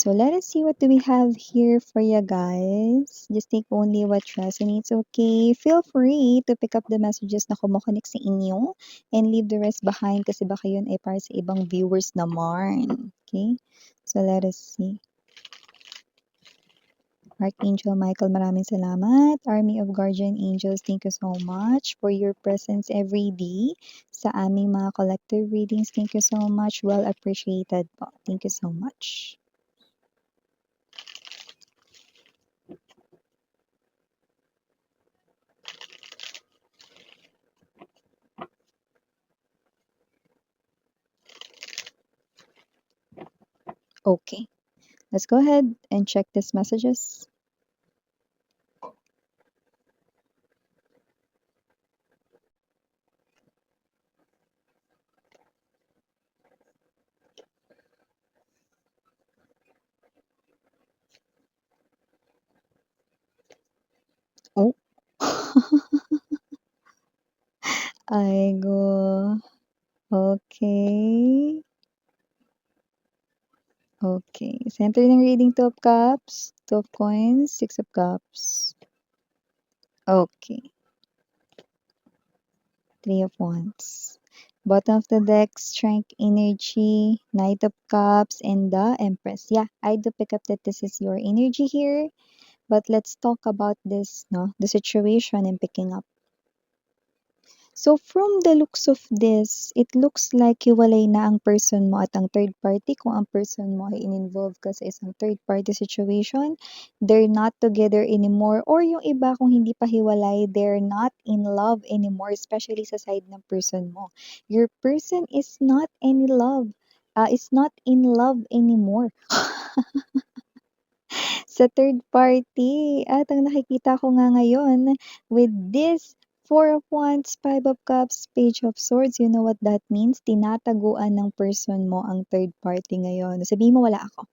So let us see what do we have here for you guys. Just take only what resonates, okay? Feel free to pick up the messages na kumukonek sa inyo and leave the rest behind kasi baka yun ay para sa ibang viewers naman. Okay? So let us see. Archangel Michael, maraming salamat. Army of Guardian Angels, thank you so much for your presence every day sa aming mga collective readings. Thank you so much. Well appreciated po. Thank you so much. Okay, let's go ahead and check these messages. Oh. Aigo. Okay. Okay. Center ng reading, Two of Cups, Two of Coins, Six of Cups. Okay. Three of Wands. Bottom of the deck, Strength Energy, Knight of Cups, and the Empress. Yeah, I do pick up that this is your energy here. But let's talk about this, no? The situation I'm picking up. So from the looks of this, it looks like hiwalay na ang person mo at ang third party. Kung ang person mo ay in-involve ka sa isang third party situation, they're not together anymore. Or yung iba kung hindi pa hiwalay, they're not in love anymore, especially sa side ng person mo. Your person is not in love anymore sa third party. At ang nakikita ko nga ngayon with this Four of Wands, Five of Cups, Page of Swords, you know what that means? Tinataguan ng person mo ang third party ngayon. Sabihin mo wala ako.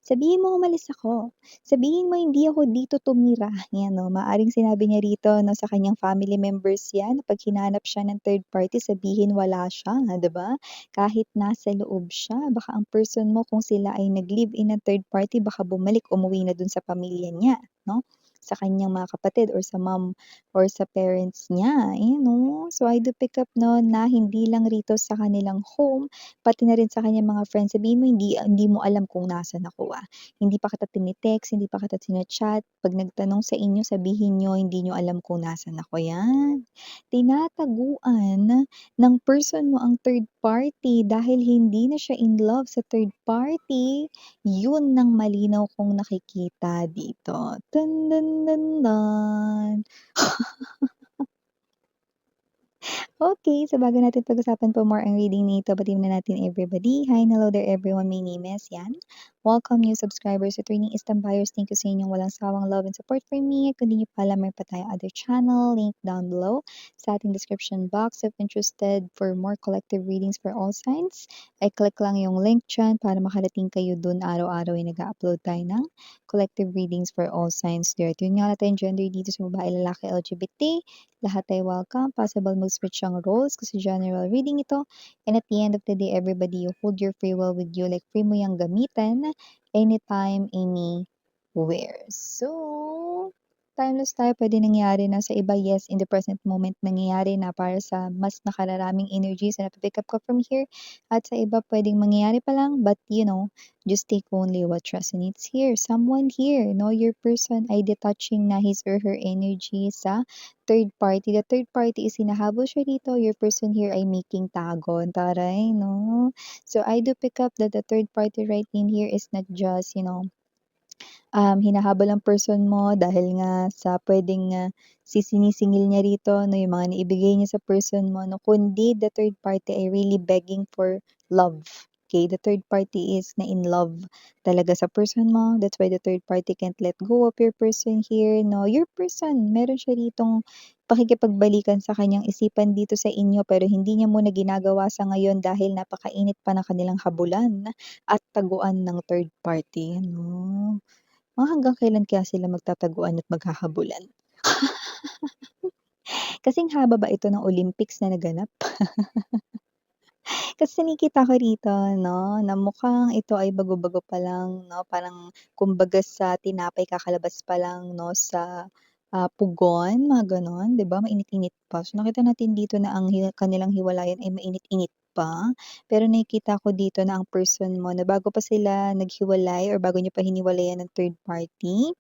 Sabihin mo umalis ako. Sabihin mo hindi ako dito tumira. Yan, no? Maaring sinabi niya rito no, sa kanyang family members yan. Pag hinanap siya ng third party, sabihin wala siya. Diba? Kahit nasa loob siya. Baka ang person mo, kung sila ay nag-live-in ng third party, baka bumalik, umuwi na dun sa pamilya niya. No? Sa kanyang mga kapatid or sa mom or sa parents niya. No? So I do pick up no, na hindi lang rito sa kanilang home, pati na rin sa kanyang mga friends. Sabihin mo, hindi mo alam kung nasan ako. Hindi pa kita tinitext, hindi pa kita chat. Pag nagtanong sa inyo, sabihin nyo, hindi nyo alam kung nasan ako. Yan. Tinataguan ng person mo ang third party dahil hindi na siya in love sa third party. Yun nang malinaw kong nakikita dito. Dun, dun, dun, dun. Okay, so bago natin pag-usapan po more ang reading nito, batiin na natin everybody. Hi and hello there everyone, my name is Yan. Welcome new subscribers to Training Eastern Buyers. Thank you sa inyong walang sawang love and support for me. Kung di nyo pa alam, may pa tayong other channel, link down below sa ating description box. If interested for more collective readings for all signs, ay click lang yung link dyan para makarating kayo dun. Araw-araw ay nag-upload tayo ng collective readings for all signs there. Yun nga natin gender dito sa babae, lalaki, LGBT. Lahat ay welcome. Possible mag-switch ang roles kasi general reading ito. And at the end of the day, everybody, you hold your free will with you. Like free mo yung gamitin anytime, anywhere. So, timeless tayo. Pwede nangyari na sa iba, yes, in the present moment nangyayari na para sa mas nakararaming energies na napipick up ko from here. At sa iba, pwedeng mangyayari pa lang, but you know, just take only what resonates here. Someone here, know your person ay detaching na his or her energy sa third party. The third party is hinahabol siya dito. Your person here ay making tagon. Taray, no? So, I do pick up that the third party right in here is not just, hinahabol ang person mo dahil nga sa pwedeng sinisingil niya rito, no, yung mga naibigay niya sa person mo, no, kundi the third party ay really begging for love. Okay, the third party is na in love talaga sa person mo. That's why the third party can't let go of your person here. No, your person, meron siya ditong pakikipagbalikan sa kanyang isipan dito sa inyo pero hindi niya muna ginagawa sa ngayon dahil napakainit pa ng kanilang habulan at taguan ng third party. No? Mga hanggang kailan kaya sila magtataguan at maghahabulan? Kasing haba ba ito ng Olympics na naganap? Kasi nakikita ko rito 'no, na mukhang ito ay bago-bago pa lang 'no, parang kumbaga sa tinapay kakalabas pa lang 'no, sa, pugon mga gano'n, 'di ba, mainit-init pa. So, nakita natin dito na ang kanilang hiwalayan ay mainit-init pa, pero nakikita ko dito na ang person mo na bago pa sila naghiwalay or bago niyo pa hiniwalayan ng third party,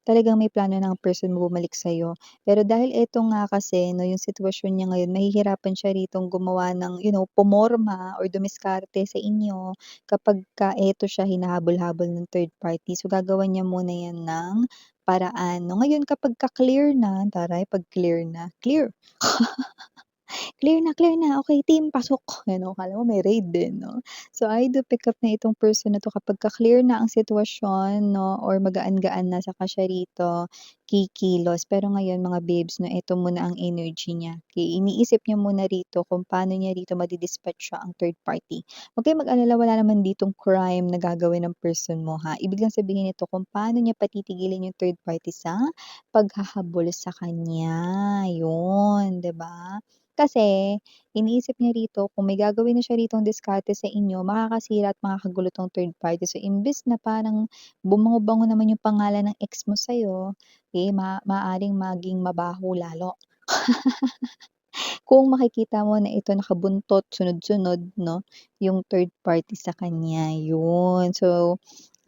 talagang may plano na ang person mo bumalik sa'yo. Pero dahil eto nga kasi 'no, yung sitwasyon niya ngayon mahihirapan siya ritong gumawa ng pumorma or dumiskarte sa inyo kapagka eto siya hinahabol-habol ng third party. So, gagawan niya muna 'yan ng paraan 'no. Ngayon kapagka clear na, taray 'pag clear na, clear. Clear na, okey team pasok." Gano'n, akala mo may raid din 'no. So, I do pick up na itong person na 'to kapagka clear na ang sitwasyon 'no or magaan-gaan na saka siya rito kikilos. Pero ngayon mga babes 'no, eto muna ang energy niya, okey. Iniisip niya muna rito kung paano niya rito madi-dispatch ang third party. Huwag kayong mag-alala, wala naman ditong crime na gagawin ng person mo ha. Ibig lang sabihin nito kung paano niya patitigilin yung third party sa paghahabol sa kanya, yun, 'di ba? Kasi iniisip niya rito kung may gagawin na siya ritong diskarte sa inyo, makakasira at makakagulo 'tong third party. So, imbes na parang bumango-bango naman yung pangalan ng ex mo sa'yo, eh, maaaring maging mabaho lalo. Kung makikita mo na ito nakabuntot sunod-sunod 'no, yung third party sa kanya, yun. So,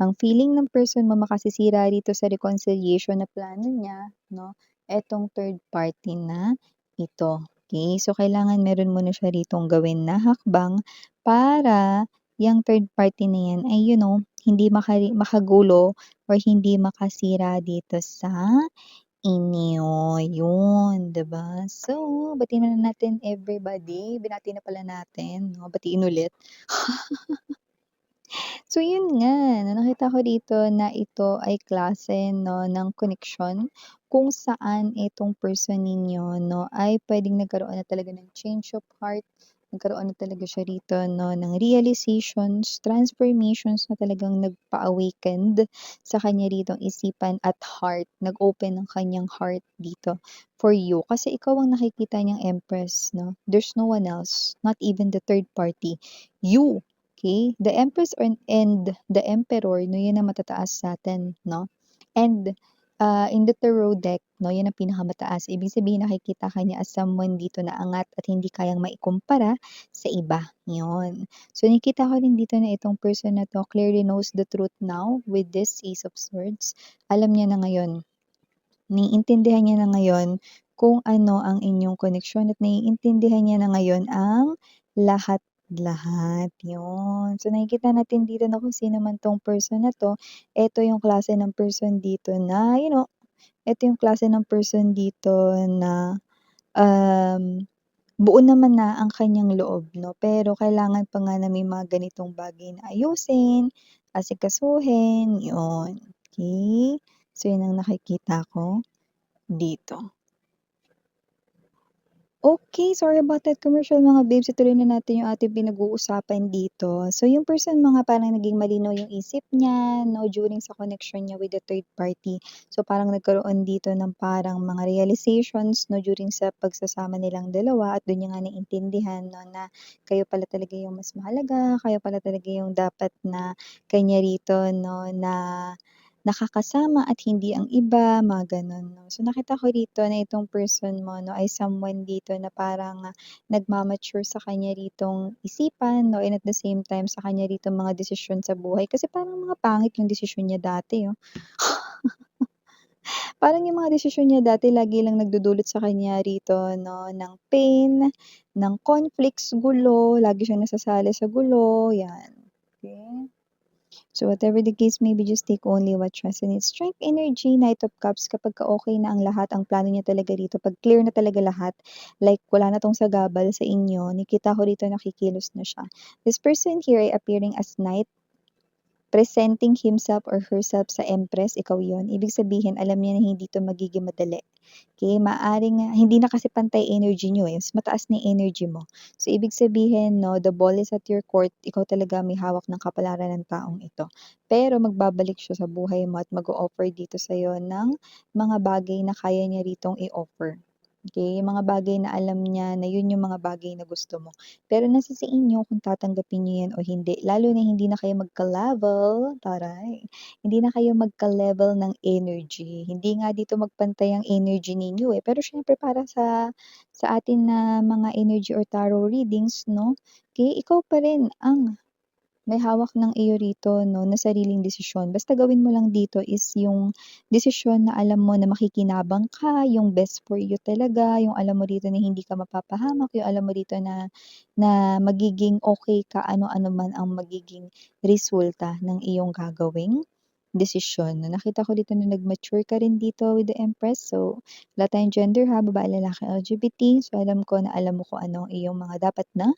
ang feeling ng person mo makasisira rito sa reconciliation na plano niya 'no, etong third party na ito, okey. So, kailangan meron muna siya ritong gawin na hakbang para yang third party na yan ay hindi makagulo or hindi makasira dito sa inyo, yun, 'di ba? So, batiin na natin everybody, binati na pala natin 'no, batiin ulit. So yun nga, na nakita ko dito na ito ay klase 'no ng connection kung saan itong person ninyo 'no ay puwedeng nagkaroon na talaga ng change of heart, nagkaroon na talaga siya rito 'no ng realizations, transformations na talagang nagpa-awakened sa kanya ritong isipan at heart, nag-open ng kanyang heart dito for you. Kasi ikaw ang nakikita niyang empress 'no, there's no one else, not even the third party, you. Okay, the Empress and the Emperor 'no, 'yun ang matataas sa'tin 'no. And, in the tarot deck 'no, 'yun ang pinakamataas. Ibig sabihin nakikita ka niya as someone dito na angat at hindi kayang maikumpara sa iba, 'yun. So, nakikita ko rin dito na itong person na 'to clearly knows the truth now with this Ace of Swords. Alam niya na ngayon, naiintindihan niya na ngayon kung ano ang inyong koneksyon at naiintindihan niya na ngayon ang lahat-lahat, yun. So, nakikita natin dito na kung sino man 'tong person na 'to, eto yung klase ng person dito na, eto yung klase ng person dito na, um, buo naman na ang kanyang loob 'no, pero kailangan pa nga na may mga ganitong bagay na ayusin, asikasuhin, yun. Okey? So, yun ang nakikita ko dito. Okay, sorry about that commercial mga babes, ituloy na natin yung ating pinag-uusapan dito. So yung person mga parang naging malinaw yung isip niya 'no, during sa connection niya with the third party. So parang nagkaroon dito ng parang mga realizations 'no, during sa pagsasama nilang dalawa at dun niya nga naintindihan 'no, na kayo pala talaga yung mas mahalaga, kayo pala talaga yung dapat na kanya rito 'no, na nakakasama at hindi ang iba, mga gano'n 'no. So nakita ko rito na itong person mo 'no, ay someone dito na parang, nagma-mature sa kanya ritong isipan 'no, and at the same time sa kanya ritong mga desisyon sa buhay. Kasi parang mga pangit yung desisyon niya dati, oh. Parang yung mga desisyon niya dati lagi lang nagdudulot sa kanya rito 'no, ng pain, ng conflicts, gulo, lagi siyang nasasali sa gulo, 'yan. Okey. So whatever the case may be, just take only what resonates. Strength energy, Knight of Cups, kapagka okey na ang lahat, ang plano niya talaga rito, 'pag clear na talaga lahat, like wala na 'tong sagabal sa inyo, nakikita ko rito nakikilos na siya. This person here ay appearing as Knight, presenting himself or herself sa Empress, ikaw yon. Ibig sabihin alam niya na hindi 'to magiging madali. Okay, maaaring hindi na kasi pantay energy niyo, eh, mas mataas na yung energy mo. So, ibig sabihin 'no, the ball is at your court, ikaw talaga may hawak ng kapalaran ng taong ito. Pero magbabalik siya sa buhay mo at mag-o-offer dito sa'yo ng mga bagay na kaya niya ritong i-offer. okey? Yung mga bagay na alam niya na yun yung mga bagay na gusto mo. Pero nasa sa inyo kung tatanggapin niyo yan o hindi, lalo na hindi na kayo magka-level, taray, hindi na kayo magka-level ng energy. Hindi nga dito magpantay ang energy ninyo, pero siyempre para sa atin na mga energy or tarot readings 'no, okey, ikaw pa rin ang may hawak ng iyo rito 'no, na sariling desisyon. Basta gawin mo lang dito is yung desisyon na alam mo na makikinabang ka, yung best for you talaga, yung alam mo dito na hindi ka mapapahamak, yung alam mo dito na na magiging okey ka ano-ano man ang magiging resulta ng iyong gagawing desisyon. Nakita ko dito na nag-mature ka rin dito with the Empress. So, wala tayong gender ha, babae, lalaki, LGBT. So, alam ko na alam mo kung ano ang iyong mga dapat na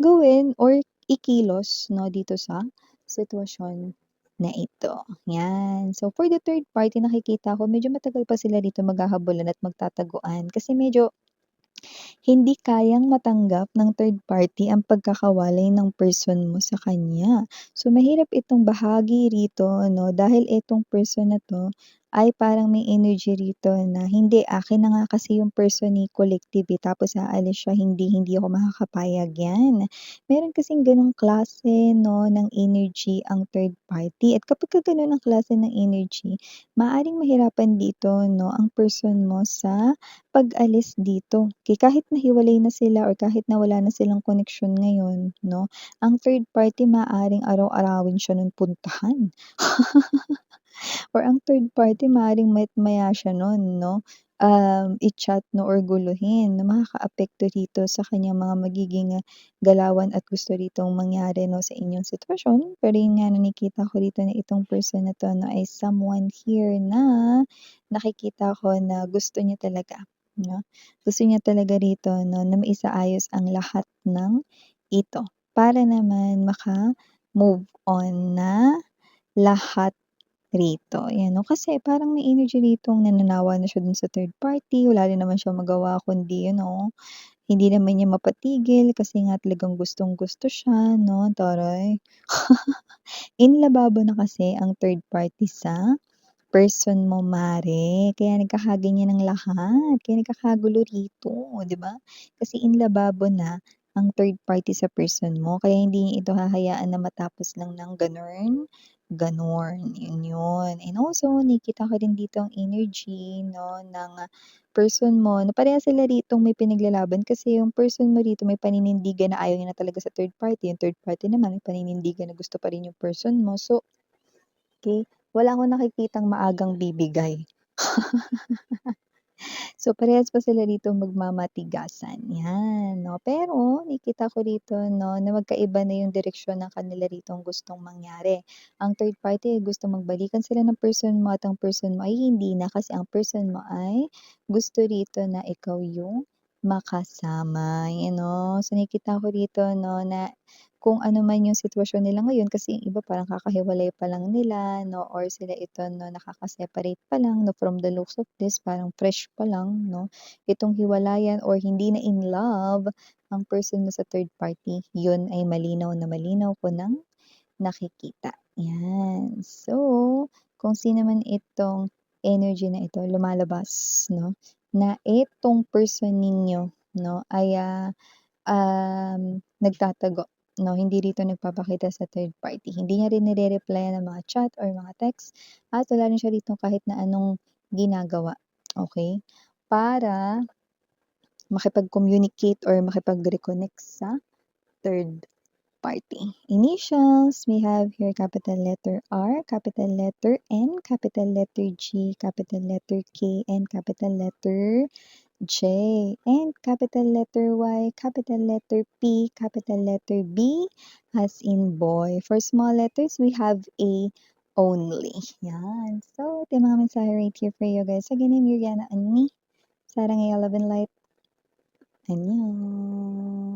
gawin or ikilos 'no, dito sa sitwasyon na ito, 'yan. So, for the third party nakikita ko medyo matagal pa sila dito maghahabulan at magtataguan kasi medyo hindi kayang matanggap ng third party ang pagkakawalay ng person mo sa kanya. So, mahirap itong bahagi rito 'no, dahil itong person na 'to ay parang may energy rito na, "Hindi, akin na nga kasi yung person ni collective, tapos aalis siya, hindi ako makakapayag." 'Yan. Meron kasing gano'ng klase 'no, ng energy ang third party at kapagka gano'n ang klase ng energy, maaaring mahirapan dito 'no, ang person mo sa pag-alis dito. Kahit nahiwalay na sila or kahit na wala na silang koneksyon ngayon 'no, ang third party maaaring araw-arawin siya nun puntahan or ang third party maaaring maya't maya siya nun 'no, i-chat 'no or guluhin na makakaapekto dito sa kanyang mga magiging, galawan at gusto ritong mangyari 'no sa inyong sitwasyon. Pero yun nga nakikita ko rito na itong person na 'to 'no ay someone here na nakikita ko na gusto niya talaga 'no. Gusto niya talaga rito 'no na maisaayos ang lahat ng ito para naman maka-move on na lahat rito, ayan 'no. Kasi parang may energy ritong nananawa na siya dun sa third party, wala rin naman siyang magawa kundi hindi naman niya mapatigil kasi nga talagang gustong-gusto siya 'no, taray. In lababo na kasi ang third party sa person mo mare, kaya nagkakaganyan ang lahat, kaya nagkakagulo rito, 'di ba? Kasi in-lababo na ang third party sa person mo, kaya hindi niya ito hahayaan na matapos lang ng gano'n, yun. And also nakikita ko din dito ang energy 'no ng person mo na parehas sila ditong may pinaglalaban kasi yung person mo dito may paninindigan na ayaw niya na talaga sa third party, yung third party naman may paninindigan na gusto pa rin yung person mo. So, okey, wala akong nakikitang maagang bibigay. So, parehas pa sila dito magmamatigasan, 'yan 'no. Pero nakikita ko dito 'no, na magkaiba na yung direksyon ng kanila ritong gustong mangyari. Ang third party ay gustong magbalikan sila ng person mo at ang person mo ay hindi na, kasi ang person mo ay gusto rito na ikaw yung makasama, you know. So, nakikita ko dito 'no, na kung ano man yung sitwasyon nila ngayon kasi yung iba parang kakahiwalay pa lang nila 'no or sila ito 'no nakaka-separate pa lang 'no, from the looks of this parang fresh pa lang 'no, itong hiwalayan or hindi na in love ang person mo sa third party, yun ay malinaw na malinaw ko ng nakikita, 'yan. So, kung sino man itong energy na ito lumalabas 'no, na itong person ninyo 'no ay, nagtatago 'no, hindi rito nagpapakita sa third party. Hindi niya rin nire-replyan ng mga chat or mga text at wala rin siya rito kahit na anong ginagawa, okey? Para makipag-communicate or makipag-reconnect sa third party. Initials, we have here capital letter R, capital letter N, capital letter G, capital letter K, and capital letter J, and capital letter Y, capital letter P, capital letter B, as in boy. For small letters, we have A only. Yan. So, ito yung mga mensahe right here for you guys. Again, I'm Yuriana Ani. Sarang Love and Light. Annyeong.